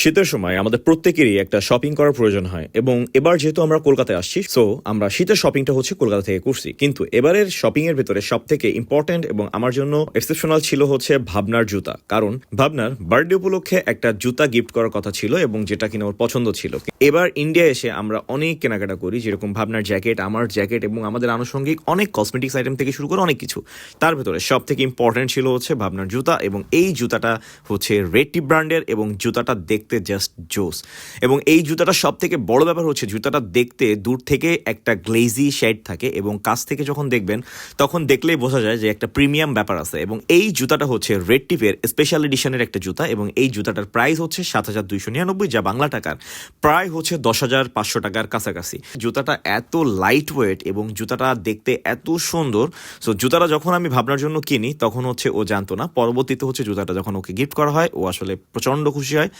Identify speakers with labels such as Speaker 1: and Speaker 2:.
Speaker 1: শীতের সময় আমাদের প্রত্যেকেরই একটা শপিং করার প্রয়োজন হয় এবং এবার যেহেতু আমরা কলকাতায় আসছি সো আমরা শীতের শপিংটা হচ্ছে কলকাতা থেকে করছি। কিন্তু এবারের শপিং এর ভেতরে সব থেকে ইম্পর্টেন্ট এবং আমার জন্য এক্সেপশনাল ছিল হচ্ছে ভাবনার জুতা। কারণ ভাবনার বার্থডে উপলক্ষে একটা জুতা গিফট করার কথা ছিল এবং যেটা কিনা ওর পছন্দ ছিল। এবার ইন্ডিয়া এসে আমরা অনেক কেনাকাটা করি, যেরকম ভাবনার জ্যাকেট, আমার জ্যাকেট এবং আমাদের আনুষঙ্গিক অনেক কসমেটিক্স আইটেম থেকে শুরু করে অনেক কিছু। তার ভেতরে সব থেকে ইম্পর্টেন্ট ছিল হচ্ছে ভাবনার জুতা এবং এই জুতাটা হচ্ছে রেড টিপ ব্র্যান্ডের এবং জুতাটা দেখতে জাস্ট জোস। এবং এই জুতাটা সব থেকে বড় ব্যাপার হচ্ছে জুতাটা দেখতে দূর থেকে একটা গ্লেজি শেড থাকে এবং কাছ থেকে যখন দেখবেন তখন দেখলেই বোঝা যায় যে একটা প্রিমিয়াম ব্যাপার আছে। এবং এই জুতাটা হচ্ছে রেড টিপের স্পেশাল এডিশনের একটা জুতা এবং এই জুতাটার প্রাইস হচ্ছে 7,299, যা বাংলা টাকার প্রায় হচ্ছে 10,500 টাকার কাছাকাছি। জুতাটা এত লাইট ওয়েট এবং জুতাটা দেখতে এত সুন্দর। সো জুতাটা যখন আমি ভাবনার জন্য কিনি তখন হচ্ছে ও জানতো না, পরবর্তীতে হচ্ছে জুতাটা যখন ওকে গিফট করা হয় ও আসলে প্রচণ্ড খুশি হয়।